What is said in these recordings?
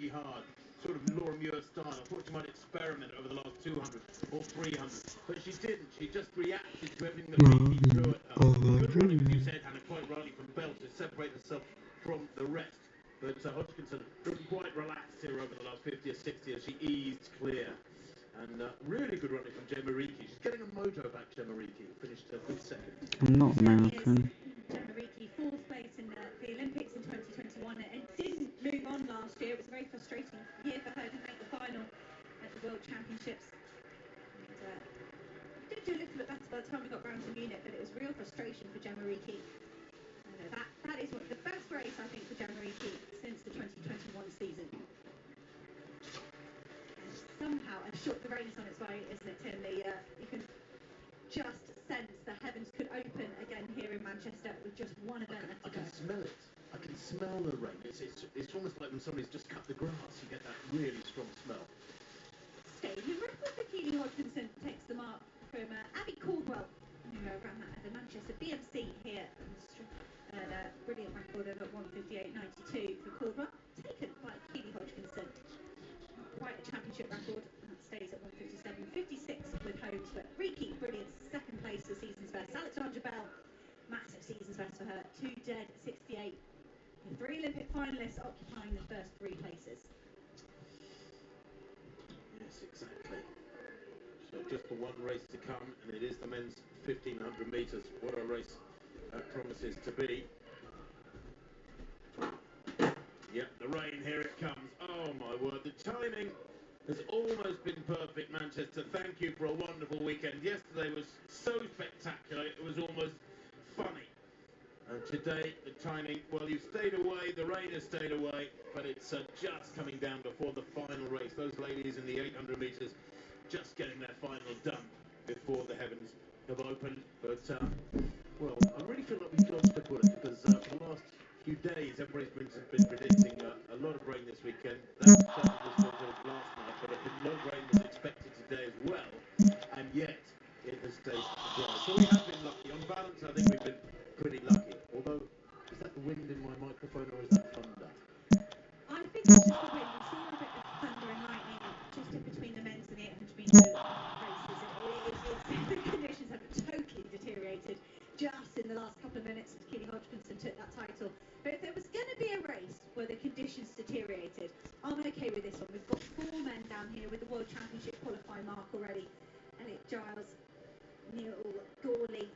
hard, sort of Laura Muir style. I thought she might experiment over the last 200 or 300, but she didn't. She just reacted to everything that Ricky threw at her. Good running, as you said, Hannah, quite rightly from Bell to separate herself from the rest. But Hodgkinson looking quite relaxed here over the last 50 or 60 as she eased clear. And really good running from Gemma Riki. She's getting a mojo back, Gemma Riki. Finished a good second. I'm not American. Gemma Riki, 4th place in the Olympics in 2021 and didn't move on last year. It was a very frustrating year for her to make the final at the World Championships. And, did do a little bit better by the time we got round to Munich, but it was real frustration for Gemma Riki. That is the best race, I think, for Gemma Riki since the 2021 season. Somehow, and short the rain's on its way, isn't it, Tim? You can just sense the heavens could open again here in Manchester with just one event left to go. I can smell it. I can smell the rain. It's almost like when somebody's just cut the grass. You get that really strong smell. Stadium record for Keely Hodgkinson takes the mark from Abby Caldwell, who ran that at the Manchester BMC here. And a brilliant record of 1:58.92 for Caldwell, taken by Keely Hodgkinson. Quite a championship record, and that stays at 1:57.56 with Holmes. But Riki, brilliant, second place for season's best. Alexandra Bell, massive season's best for her, 2 dead 68. The 3 Olympic finalists occupying the first 3 places. Yes, exactly. So just the one race to come, and it is the men's 1500 metres. What a race that promises to be. Yep, the rain, here it comes. Oh my word, the timing has almost been perfect, Manchester. Thank you for a wonderful weekend. Yesterday was so spectacular, it was almost funny. And today, the timing, well, you've stayed away, the rain has stayed away, but it's just coming down before the final race. Those ladies in the 800 metres just getting their final done before the heavens have opened. But, well, I really feel like we've dodged a bullet because for the last few days, everybody's been predicting a lot of rain this weekend. That started this last night, but a lot of rain was expected today as well, and yet it has stayed dry. So we have been lucky. On balance, I think we've been pretty lucky. Although, is that the wind in my microphone or is that thunder? I think it's just the wind. We've seen a bit of thunder and lightning just in between the men's and the 800 metre races. The conditions have totally deteriorated just in the last couple of minutes since Keely Hodgkinson took that title. But if there was going to be a race where the conditions deteriorated, I'm okay with this one. We've got 4 men down here with the World Championship qualifying mark already. Elliot Giles, Neil Gawley,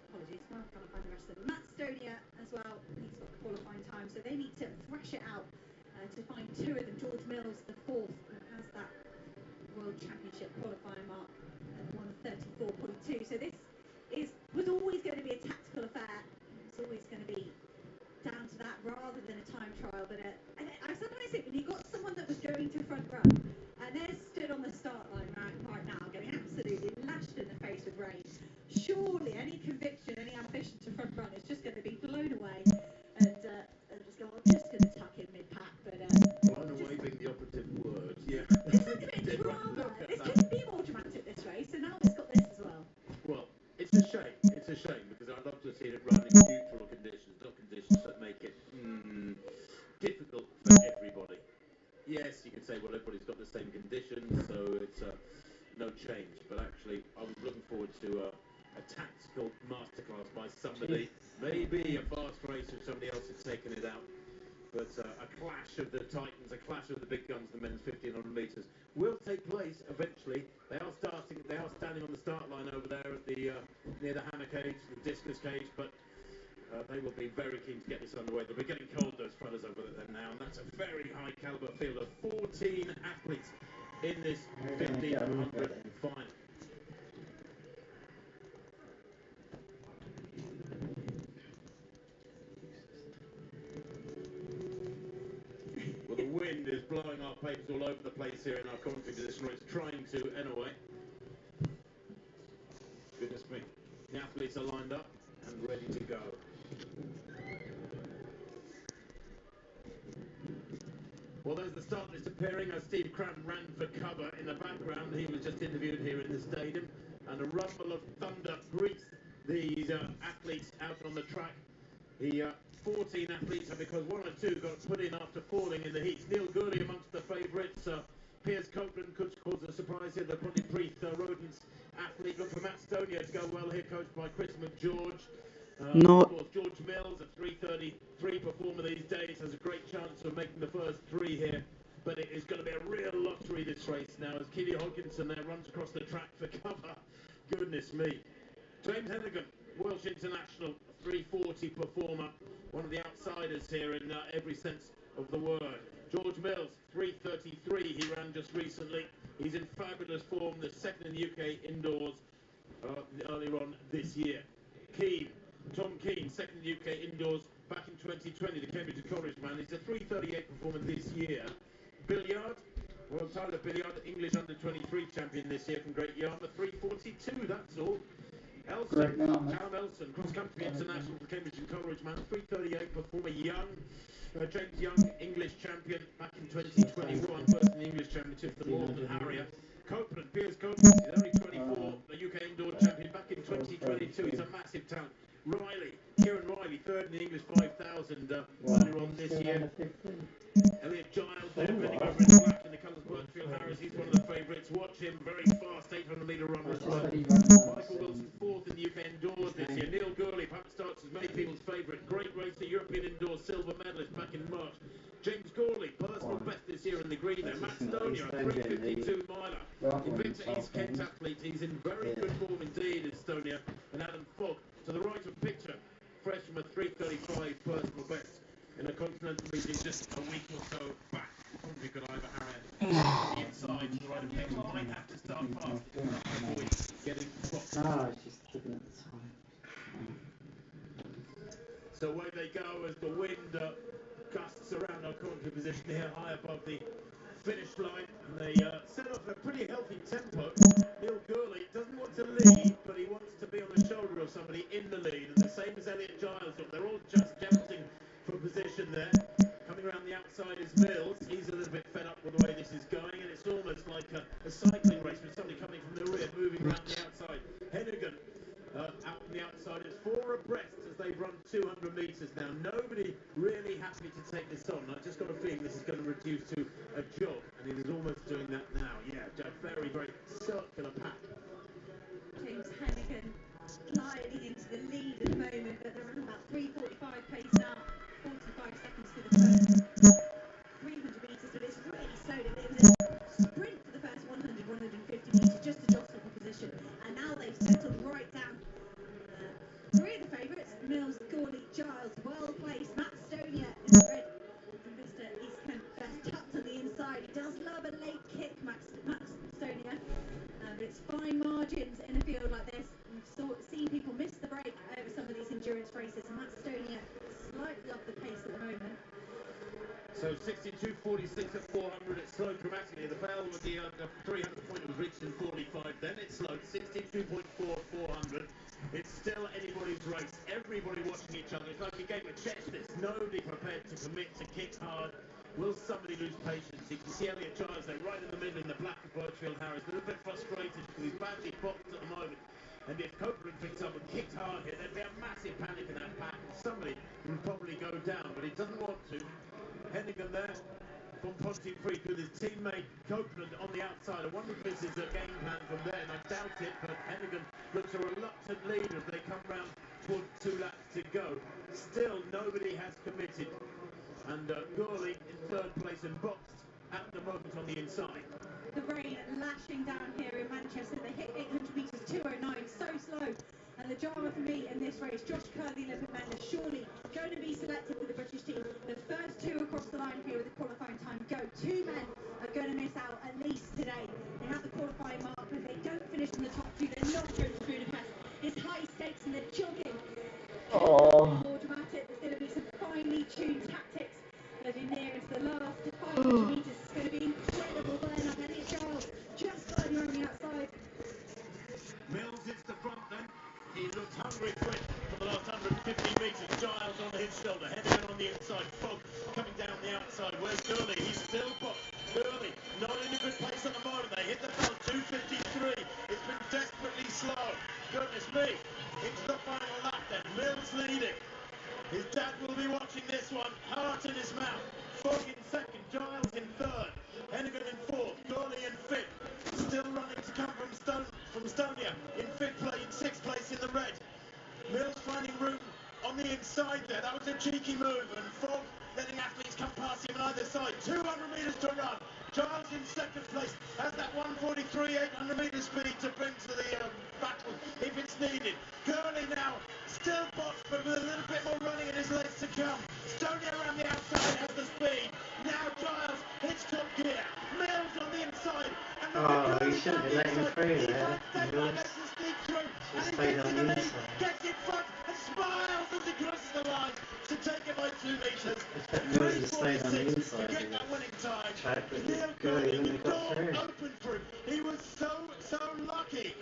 apologies, well, I'm trying to find the rest of them. Matt Stonia as well, he's got the qualifying time, so they need to thrash it out to find 2 of them. George Mills, the 4th, has that World Championship qualifying mark at 1:34.2. So this was always going to be a tactical affair. It's always going to be down to that rather than a time trial. But and I sometimes think when you got someone that was going to front run and they're stood on the start line right now, getting absolutely lashed in the face with rain, surely any conviction, any ambition to front run is just going to be blown away. And just go, I'm just going to tuck in mid-pack. But blown away being the operative word. Yeah. This is a bit drama. This couldn't be more dramatic, this race, and now it's got this as well. Well, it's a shame. It's a shame because I'd love to see it run in neutral conditions, not conditions that make it difficult for everybody. Yes, you could say, well, everybody's got the same conditions, so it's no change. But actually, I was looking forward to a tactical masterclass by somebody, maybe a fast race if somebody else had taken it out. But a clash of the titans, a clash of the big guns, the men's 1500 metres, will take place eventually. They are standing on the start line over there at the near the hammer cage, the discus cage, but they will be very keen to get this underway. They'll be getting cold, those fellas over there now, and that's a very high calibre field of 14 athletes in this 1500 final. Well, the wind is blowing our papers all over the place here in our commentary position, or it's trying to anyway. Goodness me. The athletes are lined up and ready to go. Well, there's the start list appearing as Steve Cram ran for cover in the background. He was just interviewed here in the stadium, and a rumble of thunder greets these athletes out on the track. He 14 athletes, and because one or two got put in after falling in the heats. Neil Gurley amongst the favourites. Piers Copeland could cause a surprise here. The probably Rodents athlete. Look for Matt Stonia to go well here, coached by Chris McGeorge. No. Of course, George Mills, a 3:33 performer these days, has a great chance of making the first three here. But it is going to be a real lottery, this race now, as Keely Hodkinson there runs across the track for cover. Goodness me. James Hennigan, Welsh international, 3:40 performer, one of the outsiders here in every sense of the word. George Mills, 3:33, he ran just recently. He's in fabulous form, the second in the UK indoors earlier on this year. Tom Keane, second in the UK indoors back in 2020, the Cambridge and Coleridge man. He's a 3:38 performer this year. Billiard, well, Tyler Billiard, English under-23 champion this year from Great Yarmouth, 3:42, that's all. Elson, Callum Elson, cross-country international for Cambridge and Coleridge man, 3:38 performer. Young, James Young, English champion back in 2021, first in the English championship, the Morton Harrier. Copeland, Piers Copeland, he's only 24, the UK indoor champion back in 2022, he's a massive talent. Kieran Riley, third in the English 5,000 earlier on this year. Elliot Giles there, bending over in black in the colours of Birchfield Harris. He's one of the favourites. Watch him, very fast, 800-metre runner as well. Michael Wilson, fourth in the UK indoors this year. Neil Gurley, perhaps starts as many people's favourite. Great racer, European indoors silver medalist back in March. James Gorley, personal best this year in the green there. Matt Stonia, a 3:52 miler. Invicta East Kent athlete. He's in very good form indeed, is Stonia. And Adam Fogg, to the right of picture, fresh from a 3:35 personal best in a continental meeting just a week or so back. Probably could either Harriet the inside to the right of picture. Might have to start fast if you avoid getting boxed. It's just taking at the time. So away they go as the wind gusts around our commentary position here, high above the finish line, and they set off a pretty healthy tempo. Neil Gurley doesn't want to lead, but he wants to be on the shoulder of somebody in the lead, and the same as Elliot Giles. They're all just jousting for position there. Coming around the outside is Mills. He's a little bit fed up with the way this is going, and it's almost like a cycling race with somebody coming from the rear, moving around the outside. Hennigan out on the outside. It's four abreast as they've run 200 metres now. Nobody really happy to take this on. I just got a feeling this is going to reduce to a jog, and it is almost doing that now. Yeah, a very, very circular pack. James Hennigan gliding into the lead at the moment, but they're on about 3:45 pace now. 45 seconds to the first 300 metres, but it's really slowed. It was a sprint for the first 150 metres just to jostle for position, and now they've settled right down. Three of the favourites, Mills, Gorley, Giles, well placed. Matt Stonia in the red from Mr. East Kent best, tucked on the inside. He does love a late kick, Matt Stonia, but it's fine margins in a field like this. We've seen people miss the break over some of these endurance races, and Matt Stonia slightly off the pace at the moment. So 62.46 at 400, it slowed dramatically. The bell with the 300 point was reached in 45, then it slowed 62.4 at 400. It's still anybody's race, everybody watching each other. It's like a game of chess, this. Nobody prepared to commit to kick hard. Will somebody lose patience? You can see Elliot Giles there, right in the middle in the black of Birchfield Harris, a little bit frustrated because he's badly boxed at the moment. And if Copeland picks up and kicks hard here, there'd be a massive panic in that pack, and somebody would probably go down, but he doesn't want to. Hennigan there from Pontypridd with his teammate Copeland on the outside. I wonder if this is a game plan from there, and I doubt it, but Hennigan looks a reluctant leader as they come round toward 2 laps to go. Still, nobody has committed, and Gurley in third place and boxed at the moment on the inside. The rain lashing down here in Manchester. They hit 800 metres, 2:09, so slow. And the drama for me in this race, Josh Kerr, the Olympic medalist, surely going to be selected for the British team. The first two across the line here with the qualifying time go. Two men are going to miss out at least today. They have the qualifying mark, but if they don't finish in the top two, they're not going to Budapest. It's high stakes and they're jogging. More dramatic. There's going to be some finely tuned tactics as we near into the last 500 metres. It's going to be incredible burn up. Elliot Giles just gliding around the outside. Mills hits the front then. He looks hungry for it for the last 150 metres. Giles on his shoulder, Hennigan on the inside. Fogg coming down the outside. Where's Gurley? He's still boxed. Gurley not in a good place at the moment. They hit the bell, 2:53. It's been desperately slow. Goodness me. Into the final lap then. Mills leading. His dad will be watching. this one, heart in his mouth. Fogg in second, Giles in third, Hennigan in fourth, Gawley in fifth. Still running to come from Stonia in sixth place in the red. Mills finding room on the inside there. That was a cheeky move, and Fogg letting athletes come past him on either side. 200 metres to run. Giles in second place has that 1:43 800 metre speed to bring to the battle if it's needed. Gurley now still boxed, but with a little bit more running in his legs to come. Stonia around the outside has the speed. Now Giles hits top gear. Mills on the inside. And he shouldn't have let him through there. Just stayed on the inside. Gets in front and smiles as he crosses the line to take it by 2 metres. If Mills had stayed on the inside, to get that winning time. Neil Gurley wouldn't have got through. Open for him. He was so lucky.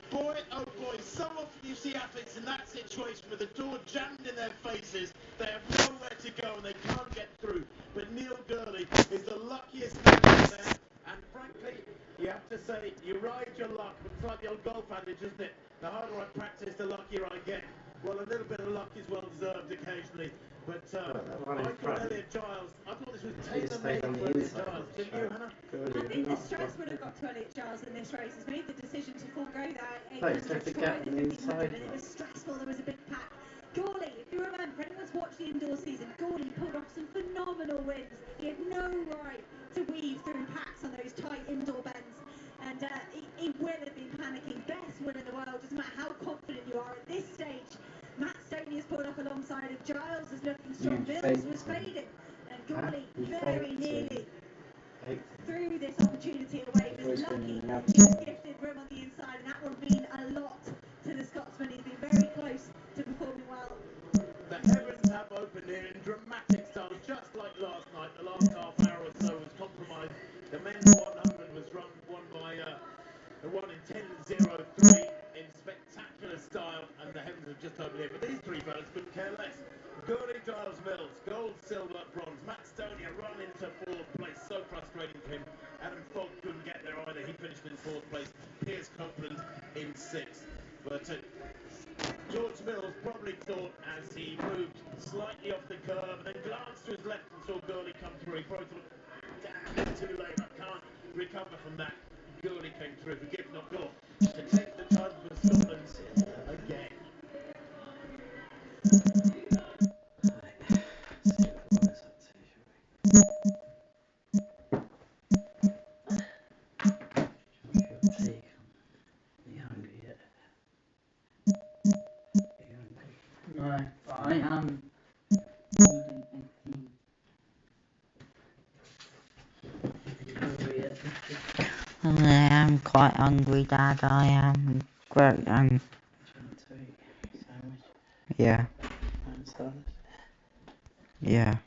Boy, oh boy, so often you see athletes in that situation with the door jammed in their faces. They have nowhere to go and they can't get through. But Neil Gurley is the luckiest man there. And frankly, you have to say, you ride your luck. It's like the old golf adage, isn't it? The harder I practice, the luckier I get. Well, a little bit of luck is well deserved occasionally. But I thought Elliot Giles, I thought this was tailor-made for Elliot Giles. Didn't you, Hannah? I think the stress would have got to Elliot Giles in this race. He's made the decision to forego that 800 to try the 1500, and it was stressful. There was a big pack. Gawley, if you remember, anyone's watched the indoor season, Gawley pulled off some phenomenal wins. He had no right to weave through packs on those tight indoor bends. And he will have been panicking. Best win in the world, doesn't matter how confident you are at this stage. Matt Stoney has pulled up alongside of Giles, is looking strong. Mills was fading, and Gawley very nearly threw this opportunity away. He was lucky. He was gifted room on the inside, and that will mean a lot to the Scotsman. He's been very close to performing well. The heavens have opened here in dramatic style, just like last night. The last half hour or so was compromised. The men's 100 was won by the 1 in 10.03 in spectacular style, and the heavens have just opened here. But these three fellas couldn't care less. Gurley, Giles, Mills, gold, silver, bronze. Matt Stoney run into fourth place, so frustrating for him. Adam Fogg couldn't get there either. He finished in fourth place. Piers Copeland in sixth. But George Mills probably thought, as he moved slightly off the curve and then glanced to his left and saw Gurley come through, he probably thought, damn, it's too late, I can't recover from that. Gurley came through, forgive not God, to take the title for Scotland again. No, but I am I am quite hungry, Dad. I am. Great. Yeah. Yeah.